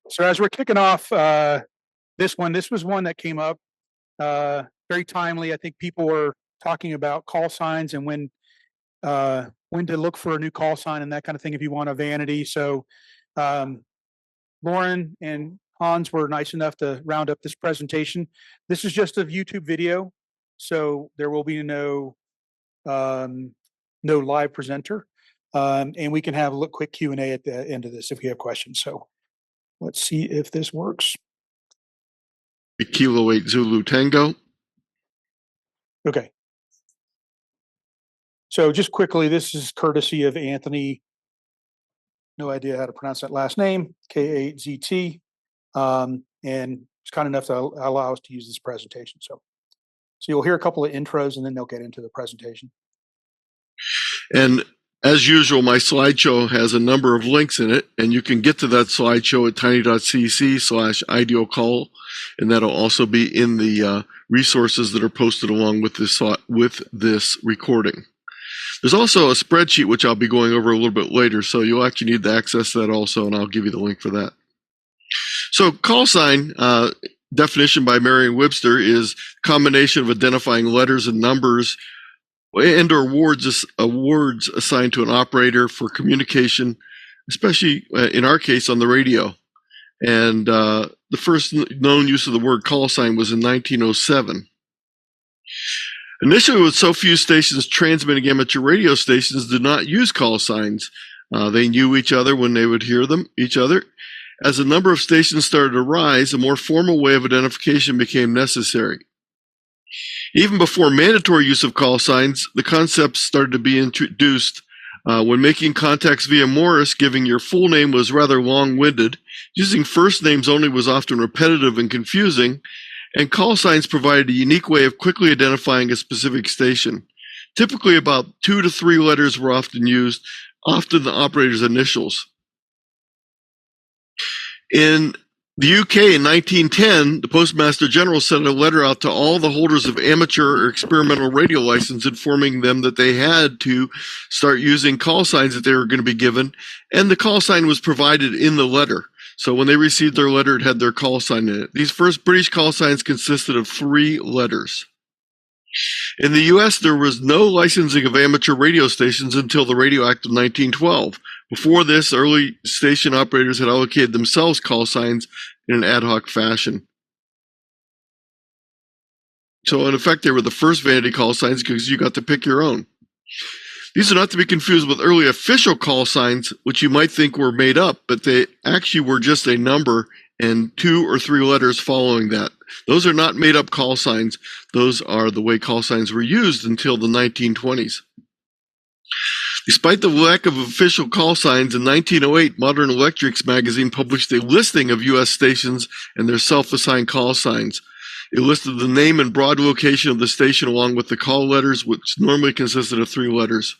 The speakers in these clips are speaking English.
So as we're kicking off this was one that came up very timely. I think people were talking about call signs and when to look for a new call sign and that kind of thing if you want a Vanity. So Lauren and Hans were nice enough to round up this presentation. This is just a YouTube video, so there will be no live presenter, and we can have a quick Q&A at the end of this if you have questions. So let's see if this works. Kilo 8 Zulu Tango. Okay. So just quickly, this is courtesy of Anthony. No idea how to pronounce that last name, K8ZT, and it's kind enough to allow us to use this presentation. So you'll hear a couple of intros, and then they'll get into the presentation. And as usual, my slideshow has a number of links in it, and you can get to that slideshow at tiny.cc/ideocall, and that'll also be in the resources that are posted along with this recording. There's also a spreadsheet which I'll be going over a little bit later, so you'll actually need to access that also, and I'll give you the link for that. So call sign, definition by Merriam-Webster, is combination of identifying letters and numbers and or words assigned to an operator for communication, especially in our case on the radio. And the first known use of the word call sign was in 1907. Initially, with so few stations transmitting amateur radio stations did not use call signs. They knew each other when they would hear each other. As the number of stations started to rise, a more formal way of identification became necessary. Even before mandatory use of call signs, the concept started to be introduced. When making contacts via Morse, giving your full name was rather long-winded. Using first names only was often repetitive and confusing, and call signs provided a unique way of quickly identifying a specific station. Typically, about 2 to 3 letters were often used, often the operator's initials. In the UK in 1910, the Postmaster General sent a letter out to all the holders of amateur or experimental radio license informing them that they had to start using call signs that they were going to be given, and the call sign was provided in the letter. So when they received their letter, it had their call sign in it. These first British call signs consisted of 3 letters. In the U.S., there was no licensing of amateur radio stations until the Radio Act of 1912. Before this, early station operators had allocated themselves call signs in an ad hoc fashion. So in effect, they were the first vanity call signs because you got to pick your own. These are not to be confused with early official call signs, which you might think were made up, but they actually were just a number and 2 or 3 letters following that. Those are not made up call signs. Those are the way call signs were used until the 1920s. Despite the lack of official call signs, in 1908, Modern Electrics magazine published a listing of U.S. stations and their self-assigned call signs. It listed the name and broad location of the station along with the call letters, which normally consisted of 3 letters.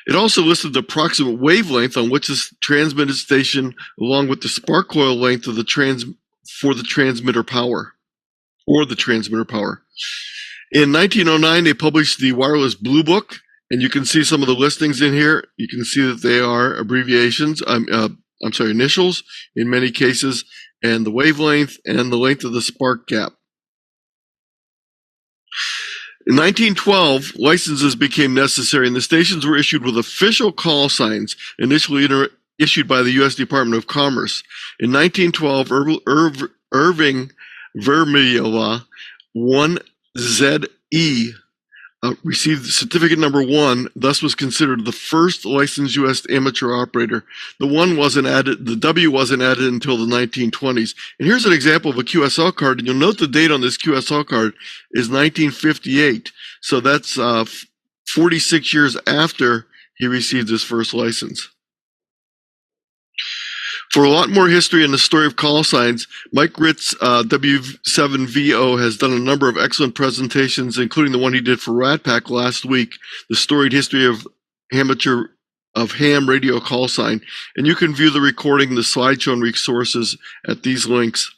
It also listed the approximate wavelength on which is transmitted station along with the spark coil length of the for the transmitter power. In 1909, they published the Wireless Blue Book, and you can see some of the listings in here. You can see that they are abbreviations, initials in many cases, and the wavelength and the length of the spark gap. In 1912, licenses became necessary, and the stations were issued with official call signs, initially issued by the U.S. Department of Commerce. In 1912, Irving Vermeulen 1ZE received certificate number 1, thus was considered the first licensed U.S. amateur operator. The W wasn't added until the 1920s. And here's an example of a QSL card, and you'll note the date on this QSL card is 1958. So that's 46 years after he received his first license. For a lot more history in the story of call signs, Mike Ritt's W7VO has done a number of excellent presentations, including the one he did for RadPack last week, the storied history of ham radio call sign. And you can view the recording, the slideshow, and resources at these links.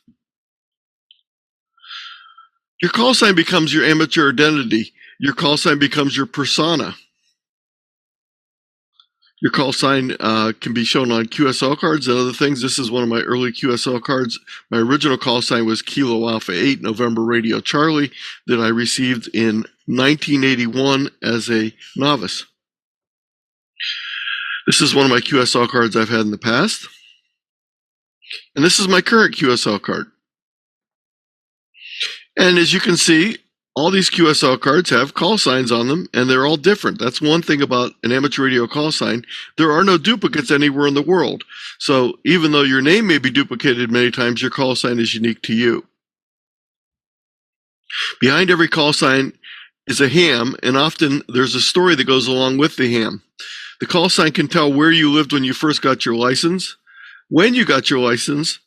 Your call sign becomes your amateur identity. Your call sign becomes your persona. Your call sign can be shown on QSL cards and other things. This is one of my early QSL cards. My original call sign was Kilo Alpha 8 November Radio Charlie that I received in 1981 as a novice. This is one of my QSL cards I've had in the past. And this is my current QSL card. And as you can see, all these QSL cards have call signs on them, and they're all different. That's one thing about an amateur radio call sign. There are no duplicates anywhere in the world. So even though your name may be duplicated many times, your call sign is unique to you. Behind every call sign is a ham, and often there's a story that goes along with the ham. The call sign can tell where you lived when you first got your license, when you got your license,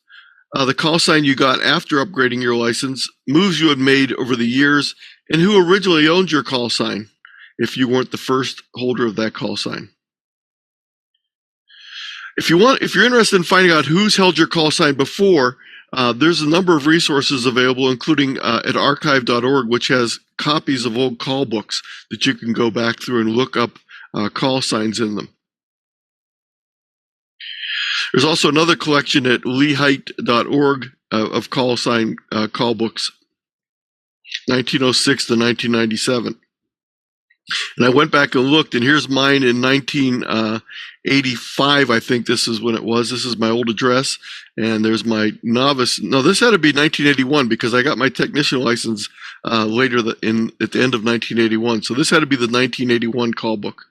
the call sign you got after upgrading your license, moves you had made over the years, and who originally owned your call sign if you weren't the first holder of that call sign. If you're interested in finding out who's held your call sign before, there's a number of resources available, including at archive.org, which has copies of old call books that you can go back through and look up call signs in them. There's also another collection at lehite.org of call sign call books, 1906 to 1997. And I went back and looked, and here's mine in 1985. I think this is when it was. This is my old address, and there's my novice. No, this had to be 1981 because I got my technician license later at the end of 1981. So this had to be the 1981 call book.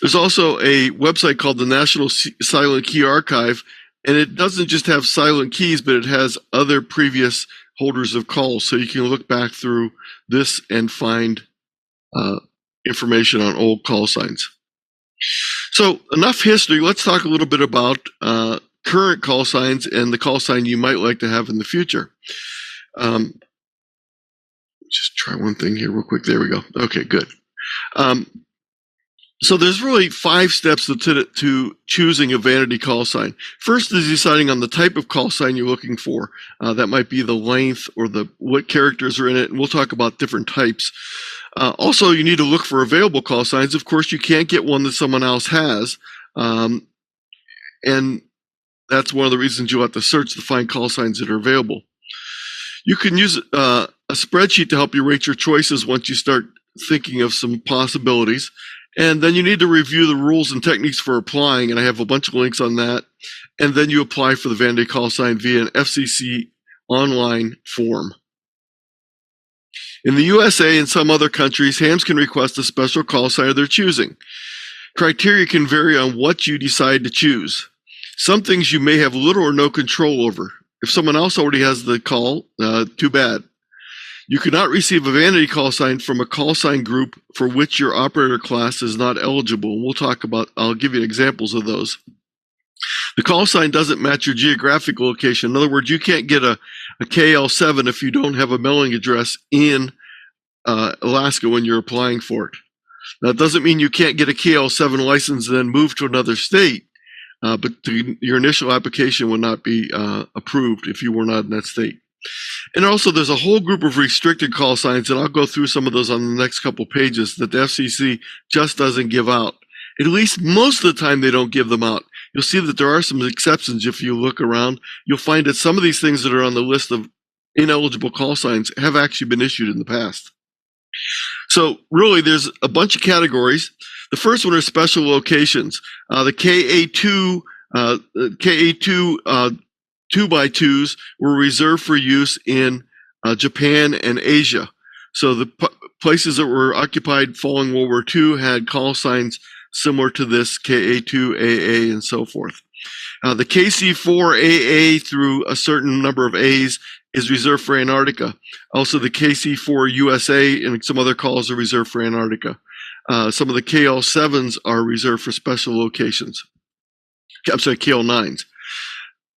There's also a website called the National Silent Key Archive, and it doesn't just have silent keys, but it has other previous holders of calls. So you can look back through this and find information on old call signs. So enough history. Let's talk a little bit about current call signs and the call sign you might like to have in the future. Just try one thing here real quick. There we go. Okay, good. So there's really 5 steps to choosing a vanity call sign. First is deciding on the type of call sign you're looking for. That might be the length or what characters are in it, and we'll talk about different types. Also, you need to look for available call signs. Of course, you can't get one that someone else has, and that's one of the reasons you'll have to search to find call signs that are available. You can use a spreadsheet to help you rate your choices once you start thinking of some possibilities. And then you need to review the rules and techniques for applying, and I have a bunch of links on that. And then you apply for the vanity call sign via an FCC online form. In the USA and some other countries, hams can request a special call sign of their choosing. Criteria can vary on what you decide to choose. Some things you may have little or no control over. If someone else already has the call, too bad. You cannot receive a vanity call sign from a call sign group for which your operator class is not eligible. I'll give you examples of those. The call sign doesn't match your geographic location. In other words, you can't get a KL7 if you don't have a mailing address in Alaska when you're applying for it. Now, it doesn't mean you can't get a KL7 license and then move to another state, but your initial application would not be approved if you were not in that state. And also, there's a whole group of restricted call signs, and I'll go through some of those on the next couple pages, that the FCC just doesn't give out. At least most of the time, they don't give them out. You'll see that there are some exceptions if you look around. You'll find that some of these things that are on the list of ineligible call signs have actually been issued in the past. So really, there's a bunch of categories. The first one are special locations. The KA2 2x2s were reserved for use in Japan and Asia. So the places that were occupied following World War II had call signs similar to this KA2AA and so forth. The KC4AA through a certain number of A's is reserved for Antarctica. Also, the KC4 USA and some other calls are reserved for Antarctica. Some of the KL7s are reserved for special locations. I'm sorry, KL9s.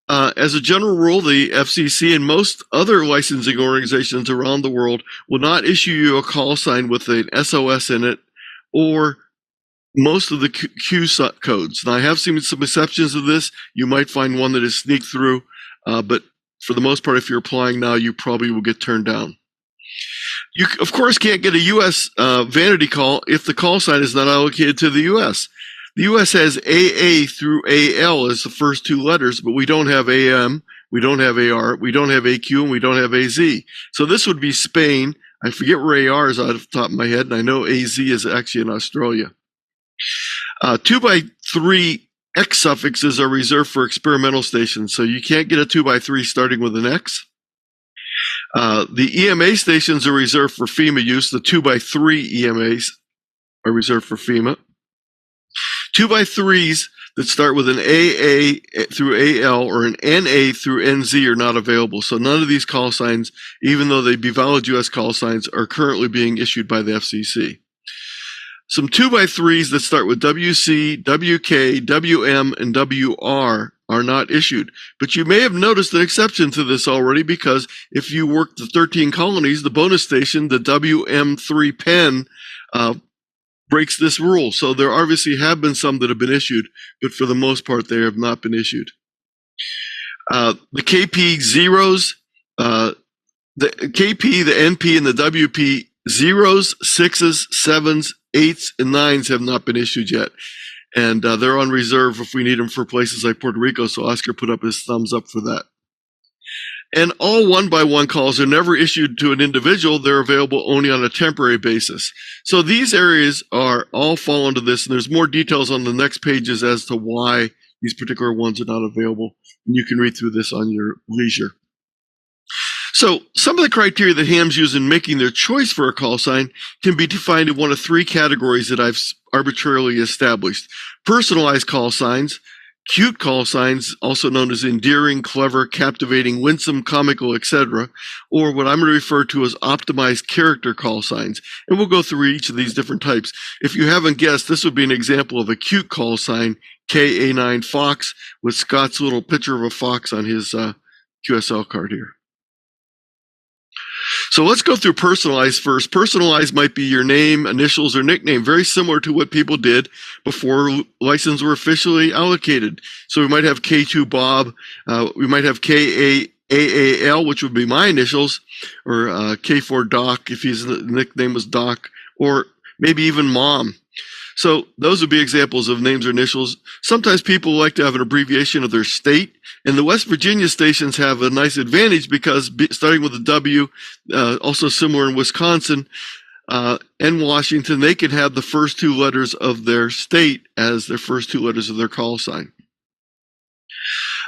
As a general rule, the FCC and most other licensing organizations around the world will not issue you a call sign with an SOS in it or most of the Q codes. Now, I have seen some exceptions of this. You might find one that is sneaked through, but for the most part, if you're applying now, you probably will get turned down. You, of course, can't get a U.S. Vanity call if the call sign is not allocated to the U.S. The U.S. has AA through AL as the first two letters, but we don't have AM, we don't have AR, we don't have AQ, and we don't have AZ. So this would be Spain. I forget where AR is out of the top of my head, and I know AZ is actually in Australia. 2x3 X suffixes are reserved for experimental stations, so you can't get a 2x3 starting with an X. The EMA stations are reserved for FEMA use. The 2x3 EMAs are reserved for FEMA. 2x3s that start with an AA through AL or an NA through NZ are not available. So none of these call signs, even though they'd be valid U.S. call signs, are currently being issued by the FCC. Some 2x3s that start with WC, WK, WM, and WR are not issued. But you may have noticed an exception to this already, because if you work the 13 colonies, the bonus station, the WM3 pen, breaks this rule. So there obviously have been some that have been issued, but for the most part, they have not been issued. The KP zeros, the KP, the NP, and the WP zeros, sixes, sevens, eights, and nines have not been issued yet. And they're on reserve if we need them for places like Puerto Rico. So Oscar put up his thumbs up for that. And all one-by-one calls are never issued to an individual. They're available only on a temporary basis. So these areas are all fall into this, and there's more details on the next pages as to why these particular ones are not available. And you can read through this on your leisure. So some of the criteria that hams use in making their choice for a call sign can be defined in one of three categories that I've arbitrarily established. Personalized call signs, cute call signs, also known as endearing, clever, captivating, winsome, comical, etc., or what I'm going to refer to as optimized character call signs. And we'll go through each of these different types. If you haven't guessed, this would be an example of a cute call sign, KA9 Fox, with Scott's little picture of a fox on his QSL card here. So let's go through personalized first. Personalized might be your name, initials, or nickname, very similar to what people did before licenses were officially allocated. So we might have K2 Bob, we might have KAAL, which would be my initials, or K4 Doc, if his nickname was Doc, or maybe even Mom. So those would be examples of names or initials. Sometimes people like to have an abbreviation of their state, and the West Virginia stations have a nice advantage because starting with a W, also similar in Wisconsin and Washington, they can have the first two letters of their state as their first two letters of their call sign.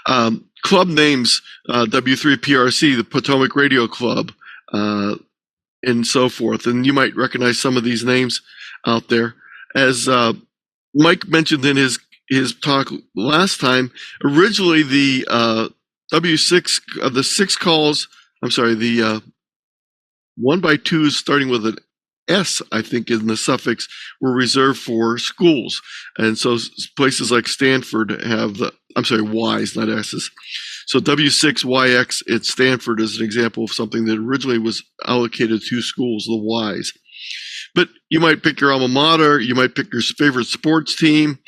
Club names, W3PRC, the Potomac Radio Club, and so forth. And you might recognize some of these names out there. As Mike mentioned in his talk last time, originally the W6 of the 6 calls, I'm sorry, the 1x2s starting with an S, I think, in the suffix, were reserved for schools. And so places like Stanford have Y's, not S's. So W6YX at Stanford is an example of something that originally was allocated to schools, the Y's. But you might pick your alma mater, you might pick your favorite sports team,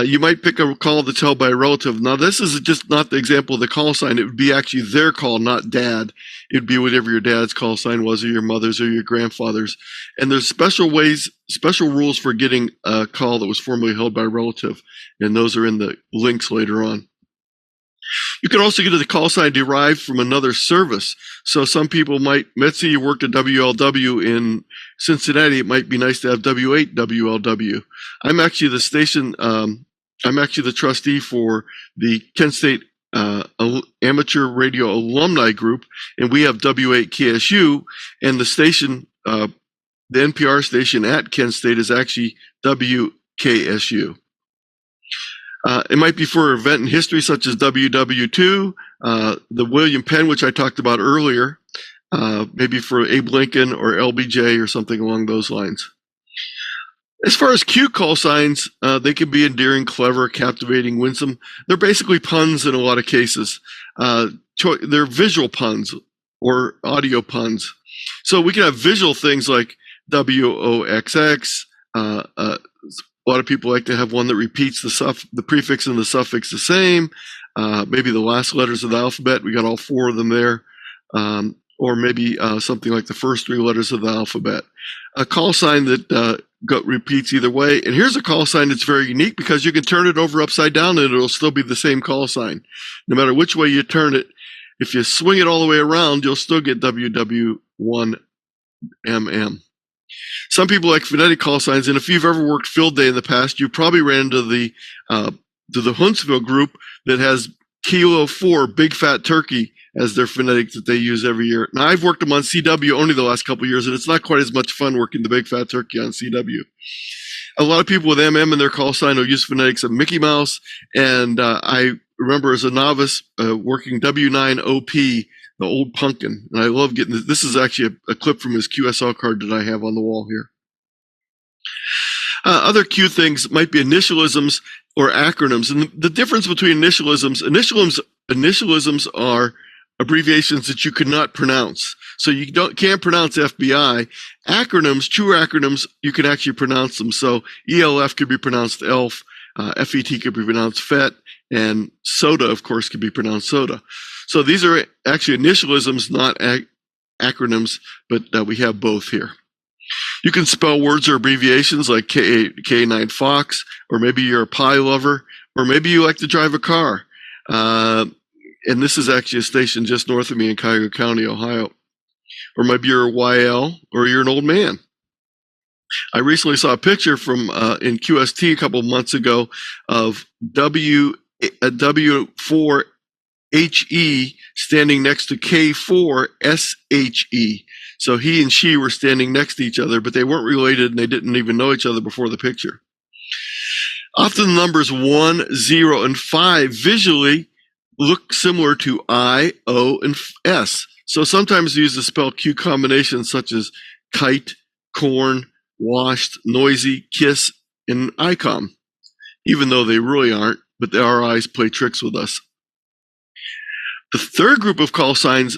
you might pick a call that's held by a relative. Now, this is just not the example of the call sign. It would be actually their call, not dad. It would be whatever your dad's call sign was, or your mother's, or your grandfather's. And there's special rules for getting a call that was formerly held by a relative, and those are in the links later on. You can also get a call sign derived from another service. So some people might, let's say you worked at WLW in Cincinnati, it might be nice to have W8 WLW. I'm actually the station, I'm actually the trustee for the Kent State Amateur Radio Alumni Group, and we have W8 KSU, and the station, the NPR station at Kent State is actually WKSU. It might be for an event in history such as WW2, the William Penn, which I talked about earlier, maybe for Abe Lincoln or LBJ or something along those lines. As far as cute call signs, they can be endearing, clever, captivating, winsome. They're basically puns in a lot of cases. They're visual puns or audio puns. So we can have visual things like WOXX, a lot of people like to have one that repeats the prefix and the suffix the same. Maybe the last letters of the alphabet. We got all 4 of them there. or maybe something like the first three letters of the alphabet. A call sign that repeats either way. And here's a call sign that's very unique because you can turn it over upside down and it'll still be the same call sign. No matter which way you turn it, if you swing it all the way around, you'll still get W0TLM. Some people like phonetic call signs, and if you've ever worked field day in the past, you probably ran into the Huntsville group that has Kilo 4, Big Fat Turkey, as their phonetic that they use every year. Now, I've worked them on CW only the last couple of years, and it's not quite as much fun working the Big Fat Turkey on CW. A lot of people with MM in their call sign will use phonetics of Mickey Mouse, and I remember as a novice working W9OP, the old pumpkin, and I love getting this. This is actually a clip from his QSL card that I have on the wall here. Other Q things might be initialisms or acronyms, and the difference between initialisms are abbreviations that you cannot pronounce. So you can't pronounce FBI. Acronyms, true acronyms, you can actually pronounce them. So ELF could be pronounced ELF, FET could be pronounced FET, and soda, of course, could be pronounced soda. So these are actually initialisms, not acronyms, but we have both here. You can spell words or abbreviations like K9 Fox, or maybe you're a pie lover, or maybe you like to drive a car. And this is actually a station just north of me in Cuyahoga County, Ohio. Or maybe you're a YL, or you're an old man. I recently saw a picture from in QST a couple of months ago of W4HE standing next to K4SHE. So he and she were standing next to each other, but they weren't related and they didn't even know each other before the picture. Often the numbers 1, 0, and 5 visually look similar to I, O, and S. So sometimes we use the spell Q combinations such as kite, corn, washed, noisy, kiss, and ICOM, even though they really aren't, but our eyes play tricks with us. The third group of call signs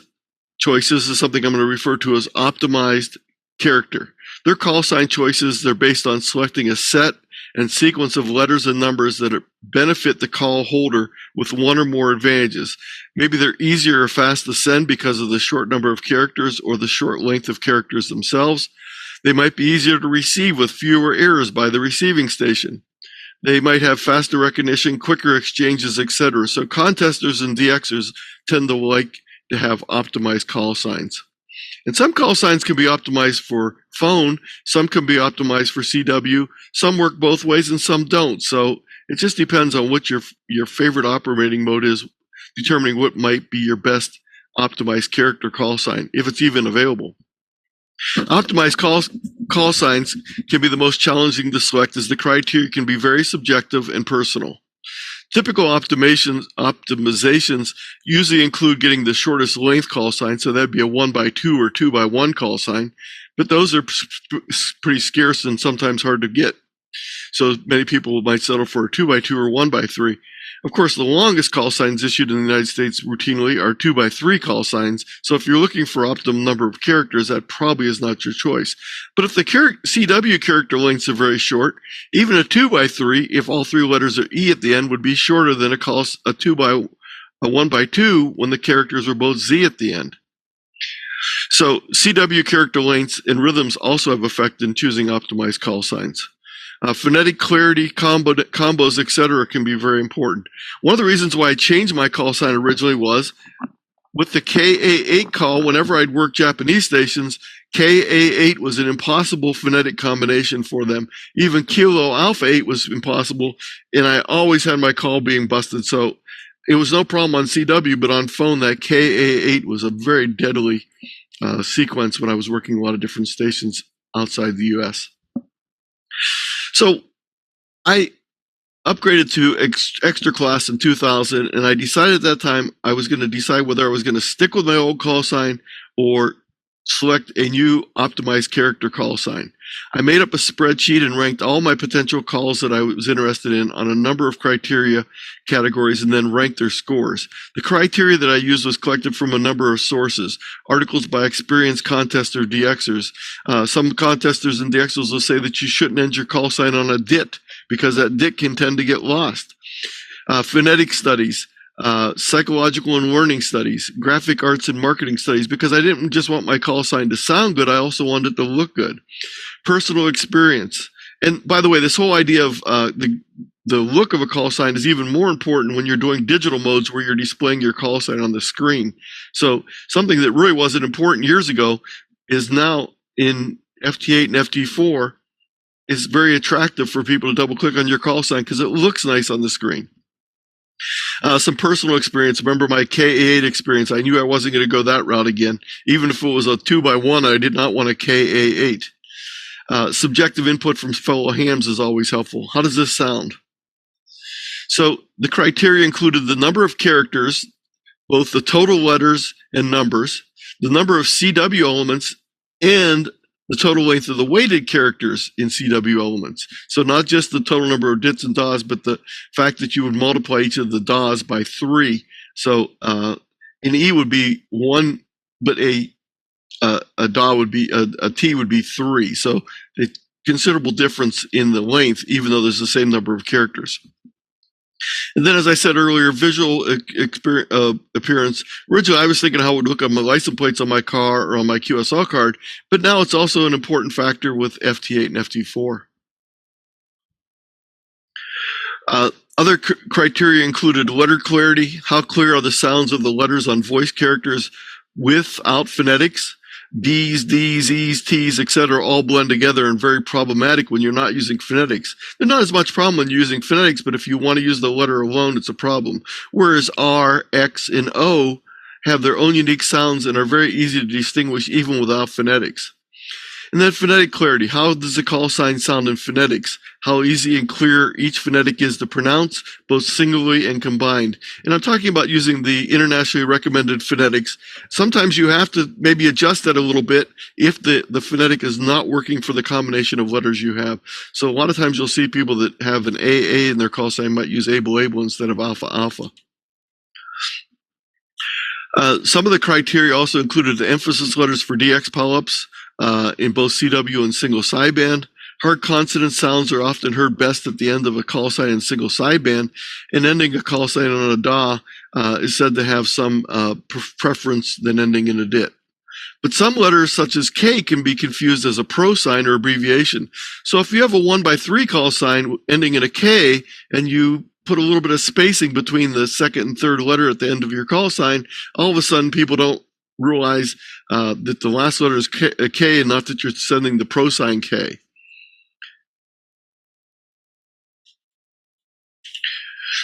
choices is something I'm going to refer to as optimized character. They're call sign choices. They're based on selecting a set and sequence of letters and numbers that benefit the call holder with one or more advantages. Maybe they're easier or fast to send because of the short number of characters or the short length of characters themselves. They might be easier to receive with fewer errors by the receiving station. They might have faster recognition, quicker exchanges, etc. So contesters and DXers tend to like to have optimized call signs. And some call signs can be optimized for phone, some can be optimized for CW, some work both ways and some don't. So it just depends on what your favorite operating mode is, determining what might be your best optimized character call sign, if it's even available. Optimized call signs can be the most challenging to select as the criteria can be very subjective and personal. Typical optimizations usually include getting the shortest length call sign, so that'd be a 1x2 or 2x1 call sign, but those are pretty scarce and sometimes hard to get. So many people might settle for a 2x2 or 1x3. Of course, the longest call signs issued in the United States routinely are 2x3 call signs. So if you're looking for optimum number of characters, that probably is not your choice. But if the CW character lengths are very short, even a 2x3, if all three letters are E at the end, would be shorter than a 1x2 when the characters are both Z at the end. So CW character lengths and rhythms also have effect in choosing optimized call signs. Phonetic clarity, combos, etc. can be very important. One of the reasons why I changed my call sign originally was with the KA8 call, whenever I'd work Japanese stations, KA8 was an impossible phonetic combination for them. Even Kilo Alpha 8 was impossible, and I always had my call being busted. So it was no problem on CW, but on phone, that KA8 was a very deadly sequence when I was working a lot of different stations outside the U.S. So I upgraded to extra class in 2000, and I decided at that time I was going to decide whether I was going to stick with my old call sign or select a new optimized character call sign. I made up a spreadsheet and ranked all my potential calls that I was interested in on a number of criteria categories and then ranked their scores. The criteria that I used was collected from a number of sources, articles by experienced contester DXers. Some contesters and DXers will say that you shouldn't end your call sign on a DIT because that DIT can tend to get lost. Phonetic studies. psychological and learning studies, graphic arts and marketing studies, because I didn't just want my call sign to sound good, I also wanted it to look good. Personal experience. And by the way, this whole idea of the look of a call sign is even more important when you're doing digital modes where you're displaying your call sign on the screen. So something that really wasn't important years ago is now in FT8 and FT4 is very attractive for people to double click on your call sign because it looks nice on the screen. Some personal experience. Remember my KA8 experience. I knew I wasn't going to go that route again. Even if it was a 2x1, I did not want a KA8. Subjective input from fellow hams is always helpful. How does this sound? So the criteria included the number of characters, both the total letters and numbers, the number of CW elements, and the total length of the weighted characters in CW elements. So not just the total number of dits and das, but the fact that you would multiply each of the das by 3. So an E would be 1, but a da would be a T would be 3. So a considerable difference in the length, even though there's the same number of characters. And then, as I said earlier, visual appearance. Originally, I was thinking how it would look on my license plates on my car or on my QSL card, but now it's also an important factor with FT8 and FT4. Other criteria included letter clarity. How clear are the sounds of the letters on voice characters without phonetics? D's, D's, E's, T's, etc. all blend together and very problematic when you're not using phonetics. They're not as much problem when you're using phonetics, but if you want to use the letter alone, it's a problem. Whereas R, X, and O have their own unique sounds and are very easy to distinguish even without phonetics. And then phonetic clarity. How does the call sign sound in phonetics? How easy and clear each phonetic is to pronounce, both singly and combined. And I'm talking about using the internationally recommended phonetics. Sometimes you have to maybe adjust that a little bit if the phonetic is not working for the combination of letters you have. So a lot of times you'll see people that have an AA in their call sign might use able instead of alpha alpha. Some of the criteria also included the emphasis letters for DX polyps in both CW and single sideband. Hard consonant sounds are often heard best at the end of a call sign in single sideband, and ending a call sign on a DA is said to have some preference than ending in a DIT. But some letters, such as K, can be confused as a pro sign or abbreviation. So if you have a 1x3 call sign ending in a K, and you put a little bit of spacing between the second and third letter at the end of your call sign, all of a sudden people don't realize that the last letter is a K and not that you're sending the pro sign K.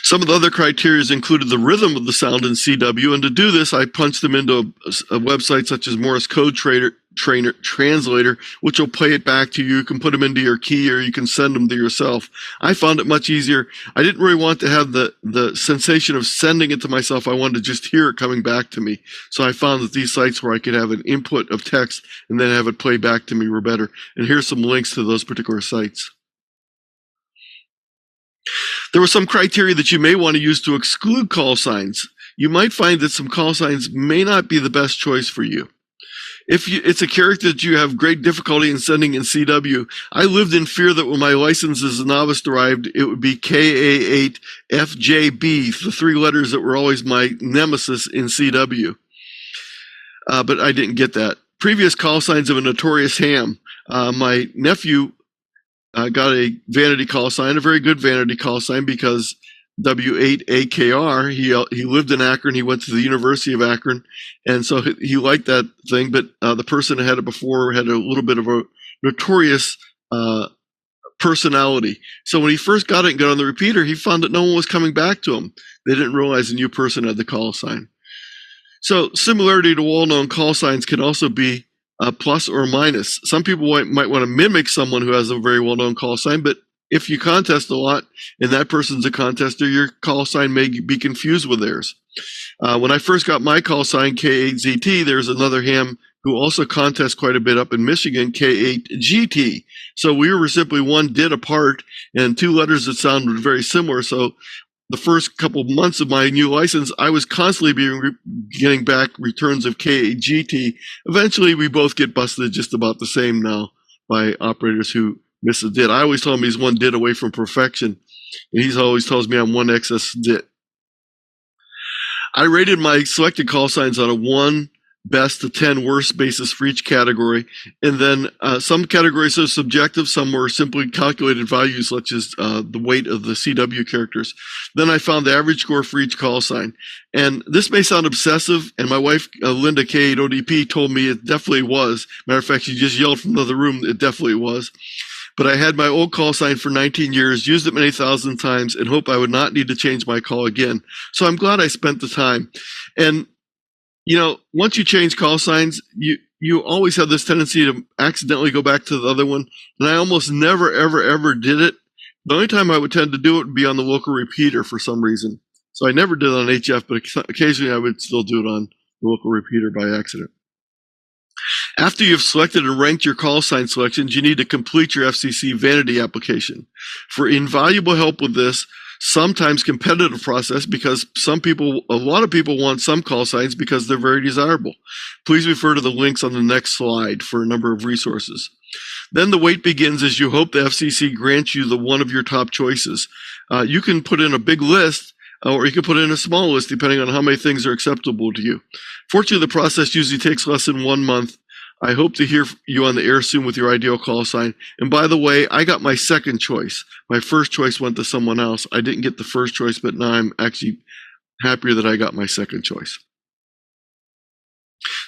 Some of the other criteria included the rhythm of the sound in CW, and to do this, I punched them into a website such as Morse Code Translator, which will play it back to you. You can put them into your key, or you can send them to yourself. I found it much easier. I didn't really want to have the sensation of sending it to myself. I wanted to just hear it coming back to me. So I found that these sites where I could have an input of text and then have it play back to me were better. And here's some links to those particular sites. There were some criteria that you may want to use to exclude call signs. You might find that some call signs may not be the best choice for you. If it's a character that you have great difficulty in sending in CW, I lived in fear that when my license as a novice arrived, it would be KA8FJB, the 3 letters that were always my nemesis in CW. But I didn't get that. Previous call signs of a notorious ham. My nephew got a Vanity call sign, a very good Vanity call sign, because W0TLM, he lived in Akron, he went to the University of Akron, and so he liked that thing, but the person that had it before had a little bit of a notorious personality. So when he first got it and got on the repeater, he found that no one was coming back to him. They didn't realize the new person had the call sign. So similarity to well-known call signs can also be plus or minus. Some people might want to mimic someone who has a very well-known call sign, but if you contest a lot and that person's a contester, your call sign may be confused with theirs. When I first got my call sign, K8ZT, there's another ham who also contests quite a bit up in Michigan, K8GT. So we were simply 1 DIT apart and 2 letters that sounded very similar. So the first couple of months of my new license, I was constantly getting back returns of K8GT. Eventually, we both get busted just about the same now by operators who miss a DIT. I always tell him he's 1 DIT away from perfection, and he always tells me I'm 1 excess DIT. I rated my selected call signs on a 1 best to 10 worst basis for each category. And then some categories are subjective, some were simply calculated values, such as the weight of the CW characters. Then I found the average score for each call sign. And this may sound obsessive, and my wife, Linda K. at ODP, told me it definitely was. Matter of fact, she just yelled from another room, it definitely was. But I had my old call sign for 19 years, used it many thousand times, and hope I would not need to change my call again. So I'm glad I spent the time. And once you change call signs, you always have this tendency to accidentally go back to the other one. And I almost never, ever, ever did it. The only time I would tend to do it would be on the local repeater for some reason. So I never did it on HF, but occasionally I would still do it on the local repeater by accident. After you've selected and ranked your call sign selections, you need to complete your FCC Vanity application. For invaluable help with this, sometimes competitive process, because a lot of people want some call signs because they're very desirable. Please refer to the links on the next slide for a number of resources. Then the wait begins as you hope the FCC grants you the one of your top choices. You can put in a big list, or you can put in a small list depending on how many things are acceptable to you. Fortunately, the process usually takes less than 1 month. I hope to hear you on the air soon with your ideal call sign. And by the way, I got my second choice. My first choice went to someone else. I didn't get the first choice, but now I'm actually happier that I got my second choice.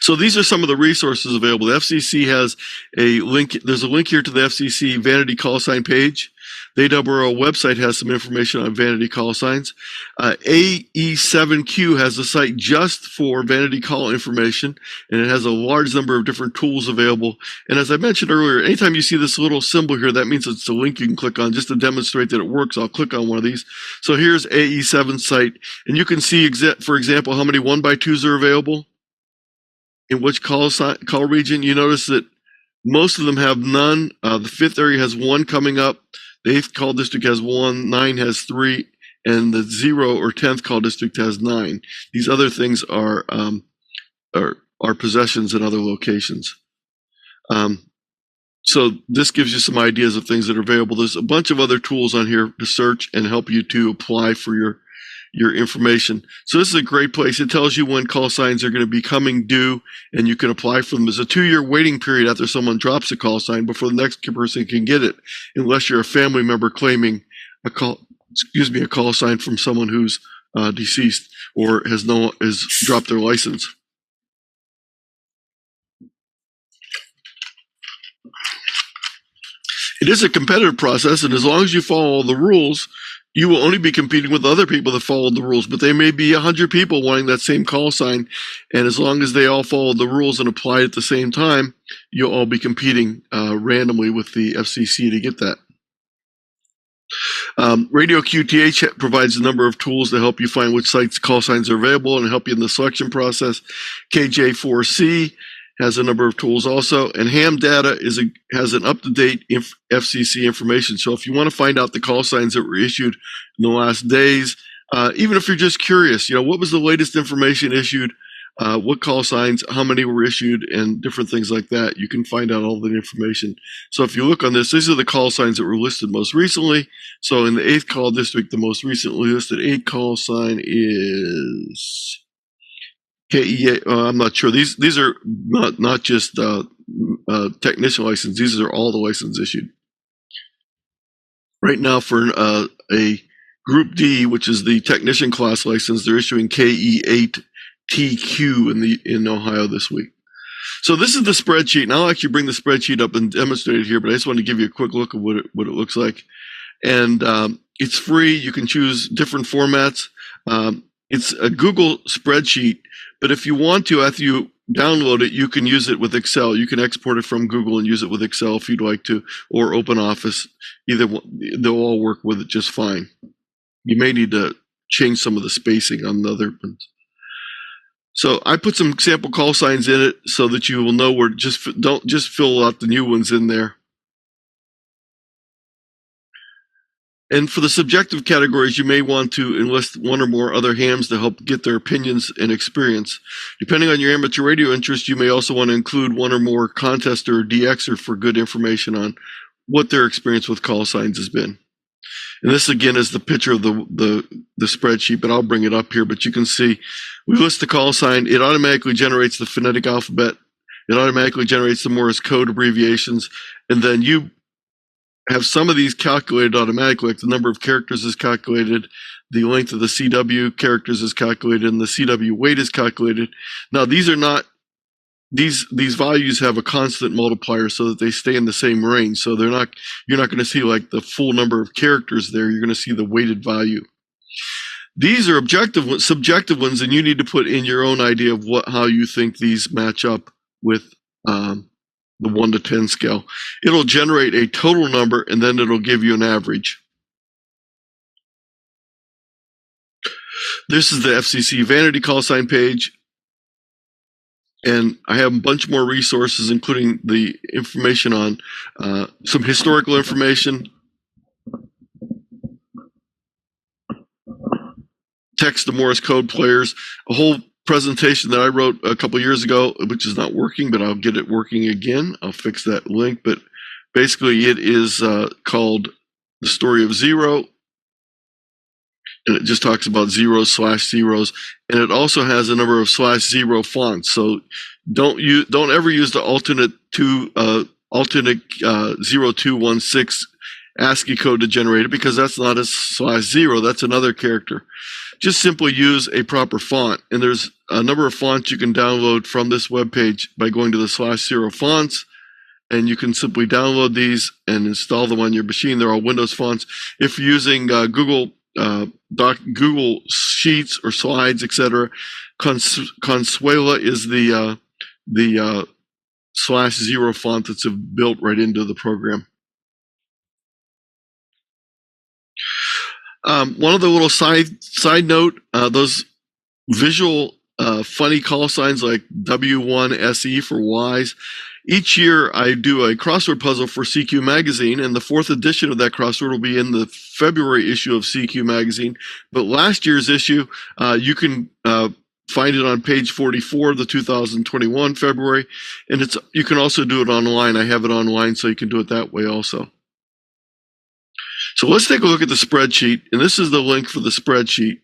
So these are some of the resources available. The FCC has a link. There's a link here to the FCC Vanity call sign page. The AWRO website has some information on Vanity call signs. AE7Q has a site just for Vanity call information, and it has a large number of different tools available. And as I mentioned earlier, anytime you see this little symbol here, that means it's a link you can click on. Just to demonstrate that it works, I'll click on one of these. So here's AE7's site, and you can see, for example, how many 1x2s are available in which call region. You notice that most of them have none. The 5th area has 1 coming up. The 8th call district has 1, 9 has 3, and the 0 or 10th call district has 9. These other things are possessions in other locations. So this gives you some ideas of things that are available. There's a bunch of other tools on here to search and help you to apply for your information. So this is a great place. It tells you when call signs are going to be coming due, and you can apply for them. There's a 2-year waiting period after someone drops a call sign before the next person can get it, unless you're a family member claiming a call sign from someone who's deceased or has dropped their license. It is a competitive process, and as long as you follow all the rules, you will only be competing with other people that followed the rules, but there may be 100 people wanting that same call sign, and as long as they all follow the rules and apply it at the same time, you'll all be competing randomly with the FCC to get that. Radio QTH provides a number of tools to help you find which sites call signs are available and help you in the selection process. KJ4C has a number of tools also, and Ham Data has an up-to-date FCC information. So if you want to find out the call signs that were issued in the last days, even if you're just curious, what was the latest information issued, what call signs, how many were issued, and different things like that, you can find out all that information. So if you look on this, these are the call signs that were listed most recently. So in the 8th call district, the most recently listed 8 call sign is KEA. I'm not sure. These are not just technician license. These are all the licenses issued. Right now for a Group D, which is the technician class license, they're issuing KE8TQ in Ohio this week. So this is the spreadsheet, and I'll actually bring the spreadsheet up and demonstrate it here, but I just want to give you a quick look at what it looks like. And it's free. You can choose different formats. It's a Google spreadsheet, but if you want to, after you download it, you can use it with Excel. You can export it from Google and use it with Excel if you'd like to, or OpenOffice. Either one, they'll all work with it just fine. You may need to change some of the spacing on the other ones. So I put some sample call signs in it so that you will know where. Don't just fill out the new ones in there. And for the subjective categories, you may want to enlist one or more other hams to help get their opinions and experience. Depending on your amateur radio interest, you may also want to include one or more contester or DXer for good information on what their experience with call signs has been. And this again is the picture of the spreadsheet, but I'll bring it up here. But you can see we list the call sign. It automatically generates the phonetic alphabet. It automatically generates the Morse code abbreviations. And then you have some of these calculated automatically, like the number of characters is calculated, the length of the CW characters is calculated, and the CW weight is calculated. Now, these are not, these values have a constant multiplier so that they stay in the same range. So you're not going to see like the full number of characters there. You're going to see the weighted value. These are subjective ones, and you need to put in your own idea of how you think these match up with the 1 to 10 scale. It'll generate a total number, and then it'll give you an average. This is the FCC Vanity call sign page. And I have a bunch more resources, including the information on some historical information, text to Morse code players, a whole presentation that I wrote a couple years ago, which is not working, but I'll get it working again. I'll fix that link. But basically, it is called The Story of Zero. And it just talks about zeros, /zeros, and it also has a number of /0 fonts. So don't ever use the alternate 0216 ASCII code to generate it, because that's not a /0. That's another character. Just simply use a proper font, and there's a number of fonts you can download from this webpage by going to the /0 fonts, and you can simply download these and install them on your machine. They're all Windows fonts. If you're using Google Sheets or Slides, etc., Consuela is the /0 font that's built right into the program. One of the little side note, those visual funny call signs like W1SE for Wise. Each year I do a crossword puzzle for CQ Magazine, and the 4th edition of that crossword will be in the February issue of CQ Magazine. But last year's issue, you can find it on page 44 of the 2021 February, and you can also do it online. I have it online, so you can do it that way also. So let's take a look at the spreadsheet, and this is the link for the spreadsheet.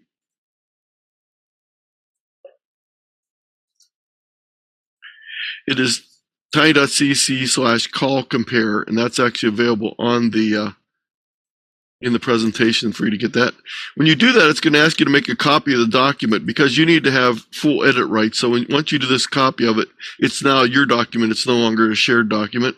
It is tiny.cc/call compare, and that's actually available on the in the presentation for you to get that. When you do that, it's going to ask you to make a copy of the document, because you need to have full edit rights. So once you do this copy of it, it's now your document. It's no longer a shared document.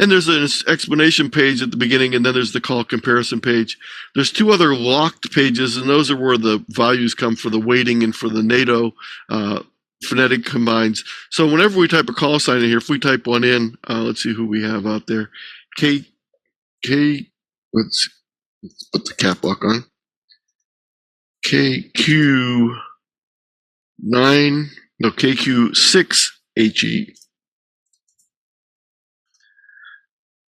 And there's an explanation page at the beginning, and then there's the call comparison page. There's 2 other locked pages, and those are where the values come for the weighting and for the NATO phonetic combines. So whenever we type a call sign in here, if we type one in, let's see who we have out there. Let's put the cap lock on. KQ6HE.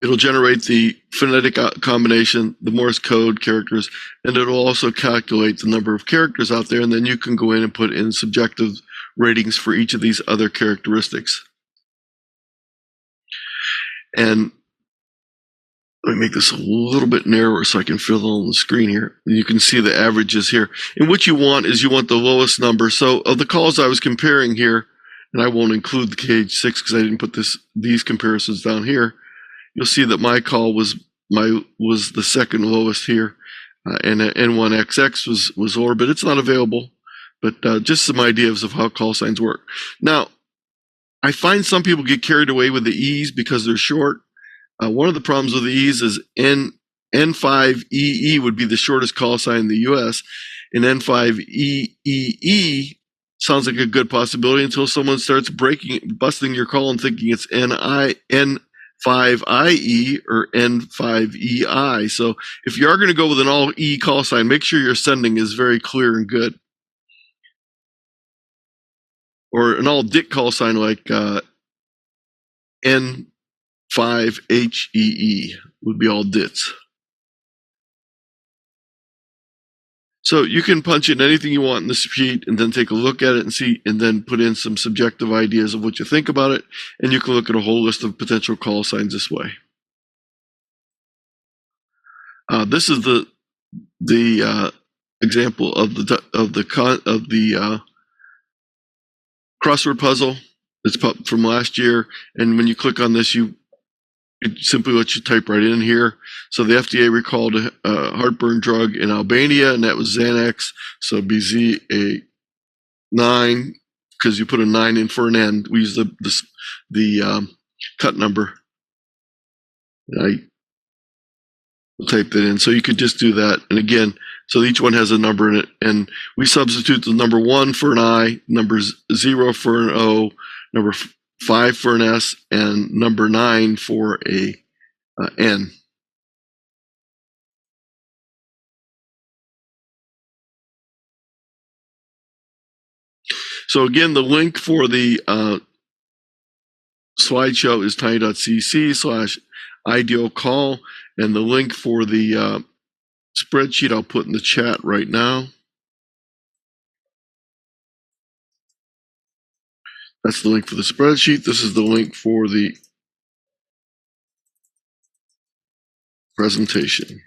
It'll generate the phonetic combination, the Morse code characters, and it'll also calculate the number of characters out there, and then you can go in and put in subjective ratings for each of these other characteristics. And let me make this a little bit narrower so I can fill on the screen here. And you can see the averages here. And what you want is you want the lowest number. So of the calls I was comparing here, and I won't include the KH6 because I didn't put these comparisons down here, you'll see that my call was the second lowest here, and N1XX was lower, but it's not available. But just some ideas of how call signs work. Now, I find some people get carried away with the E's because they're short. One of the problems with the E's is N5EE would be the shortest call sign in the U.S., and N5EEE sounds like a good possibility until someone starts busting your call and thinking it's N5IE or N5EI. So if you are going to go with an all E call sign, make sure your sending is very clear and good. Or an all DIC call sign like N5HEE would be all DITs. So you can punch in anything you want in the sheet and then take a look at it and see, and then put in some subjective ideas of what you think about it. And you can look at a whole list of potential call signs this way. This is the the example of the crossword puzzle. It's from last year, and when you click on this, it simply lets you type right in here. So the FDA recalled a heartburn drug in Albania, and that was Xanax. So it'd be ZA9 because you put a 9 in for an N. We use the cut number. And I typed it in, so you could just do that. And again, so each one has a number in it, and we substitute the number 1 for an I, number 0 for an O, number 5 for an S, and number 9 for a N. So again, the link for the slideshow is tiny.cc/ideal call, and the link for the spreadsheet I'll put in the chat right now. That's the link for the spreadsheet. This is the link for the presentation.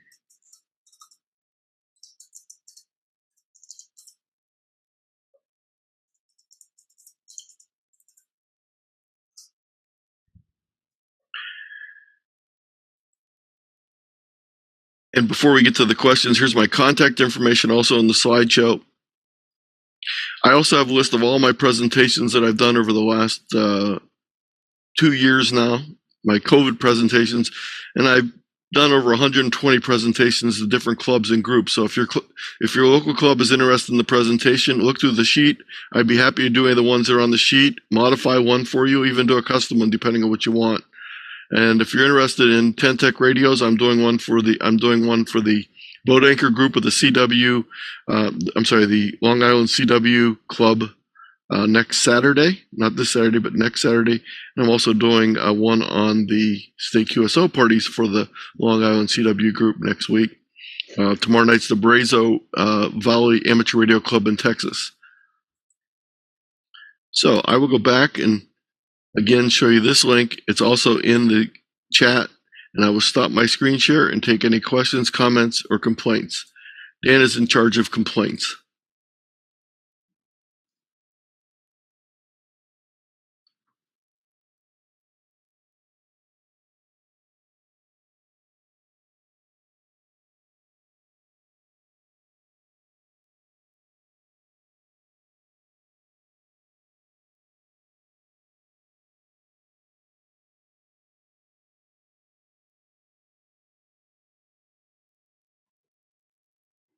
And before we get to the questions, here's my contact information also in the slideshow. I also have a list of all my presentations that I've done over the last 2 years now, my COVID presentations, and I've done over 120 presentations to different clubs and groups. So if your local club is interested in the presentation, look through the sheet. I'd be happy to do any of the ones that are on the sheet, modify one for you, even do a custom one depending on what you want. And if you're interested in 10 Tech radios, I'm doing one for the Boat Anchor group of the CW. The Long Island CW Club next Saturday, not this Saturday, but next Saturday. And I'm also doing one on the state QSO parties for the Long Island CW group next week. Tomorrow night's the Brazo Valley Amateur Radio Club in Texas. So I will go back and again show you this link. It's also in the chat, and I will stop my screen share and take any questions, comments, or complaints. Dan is in charge of complaints.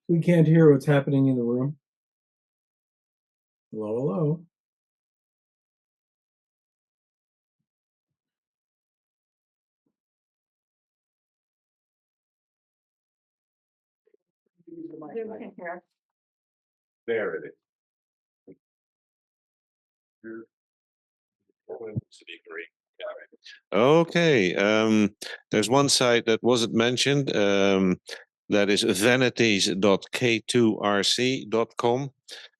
We can't hear what's happening in the room. Hello, hello. There it is. Okay, there's one site that wasn't mentioned. That is vanities.k2rc.com.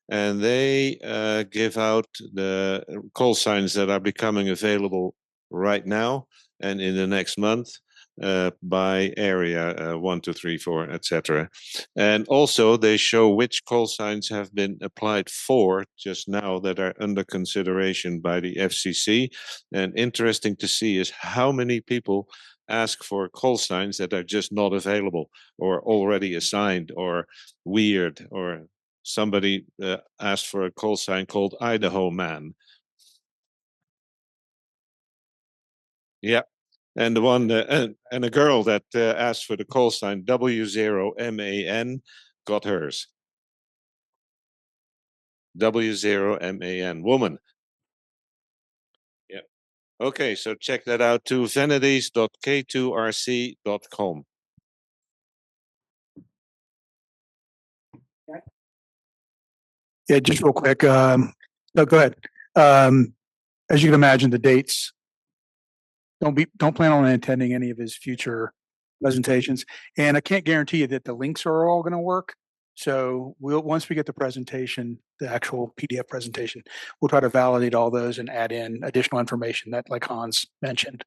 And they give out the call signs that are becoming available right now and in the next month by area 1, 2, 3, 4, etc. And also they show which call signs have been applied for just now that are under consideration by the FCC. And interesting to see is how many people ask for call signs that are just not available or already assigned or weird, or somebody asked for a call sign called Idaho Man. Yeah. And the one and a girl that asked for the call sign W0MAN got hers. W0MAN, woman. Yeah. Okay, so check that out to vanities.k2rc.com. Yeah, just real quick. No, go ahead. As you can imagine, the dates don't plan on attending any of his future presentations, and I can't guarantee you that the links are all going to work. So once we get the presentation, the actual PDF presentation, we'll try to validate all those and add in additional information that, like Hans mentioned.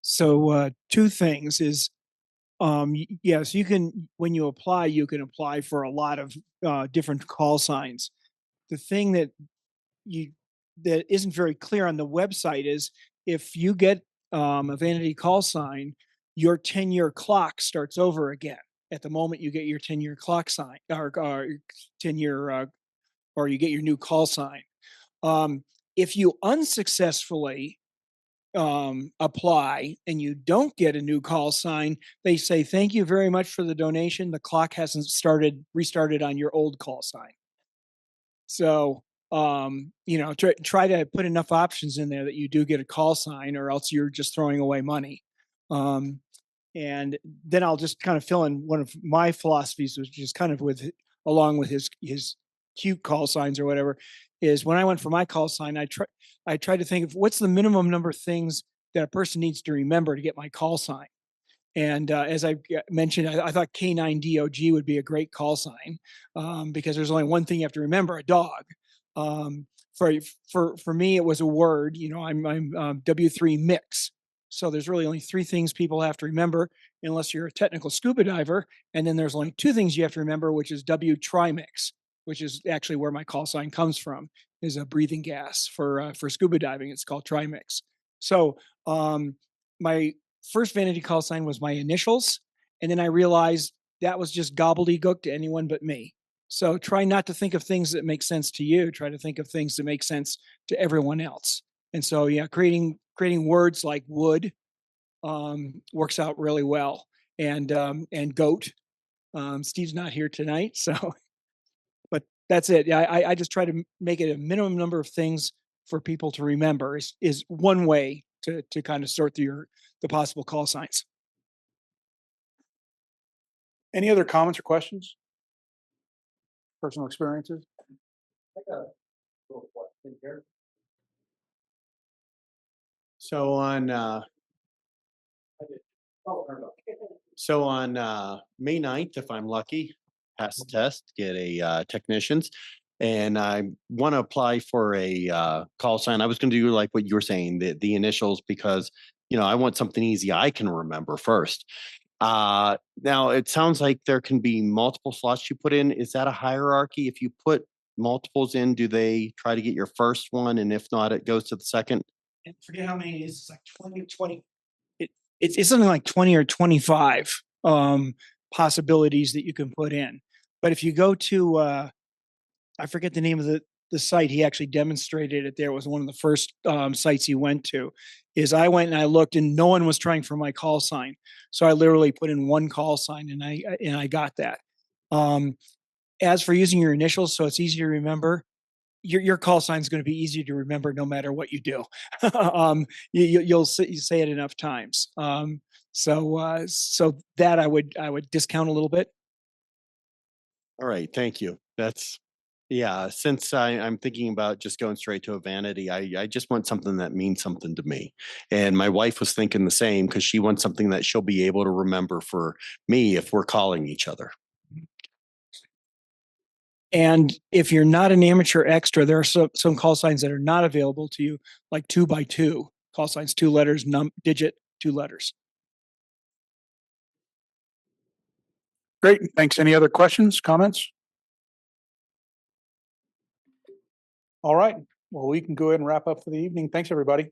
So 2 things is Yes, you can, when you apply, you can apply for a lot of different call signs. The thing you that isn't very clear on the website is if you get a vanity call sign, your 10-year clock starts over again at the moment you get your 10-year clock sign or 10-year or you get your new call sign. If you unsuccessfully apply and you don't get a new call sign, they say, thank you very much for the donation. The clock hasn't restarted on your old call sign. So, try to put enough options in there that you do get a call sign, or else you're just throwing away money. And then I'll just kind of fill in one of my philosophies, which is kind of along with his cute call signs or whatever, is when I went for my call sign, I tried to think of what's the minimum number of things that a person needs to remember to get my call sign. And as I mentioned, I thought K9DOG would be a great call sign because there's only one thing you have to remember: a dog. For me, it was a word. I'm W3 mix. So there's really only three things people have to remember, unless you're a technical scuba diver. And then there's only two things you have to remember, which is W trimix, which is actually where my call sign comes from, is a breathing gas for scuba diving. It's called trimix. So my first vanity call sign was my initials. And then I realized that was just gobbledygook to anyone but me. So try not to think of things that make sense to you. Try to think of things that make sense to everyone else. And so, yeah, creating words like wood works out really well. And goat. Steve's not here tonight, so but that's it. Yeah, I just try to make it a minimum number of things for people to remember is one way to kind of sort through the possible call signs. Any other comments or questions? Personal experiences? So on May 9th, if I'm lucky, pass the test, get a technician's, and I want to apply for a call sign. I was going to do like what you were saying, the initials, because I want something easy I can remember first. Now it sounds like there can be multiple slots you put in. Is that a hierarchy? If you put multiples in, do they try to get your first one, and if not, it goes to the second? And forget how many it is. It's like 20. It's something like 20 or 25 possibilities that you can put in. But if you go to, I forget the name of the site, he actually demonstrated it there. It was one of the first sites he went to. Is I went and I looked, and no one was trying for my call sign. So I literally put in one call sign, and I got that. As for using your initials, so it's easy to remember, your call sign is going to be easy to remember no matter what you do. You'll say it enough times. So that I would discount a little bit. All right, thank you. Since I'm thinking about just going straight to a vanity, I just want something that means something to me. And my wife was thinking the same, because she wants something that she'll be able to remember for me if we're calling each other. And if you're not an amateur extra, there are some call signs that are not available to you, like 2x2 call signs, 2 letters, digit, 2 letters. Great. Thanks. Any other questions, comments? All right. Well, we can go ahead and wrap up for the evening. Thanks, everybody.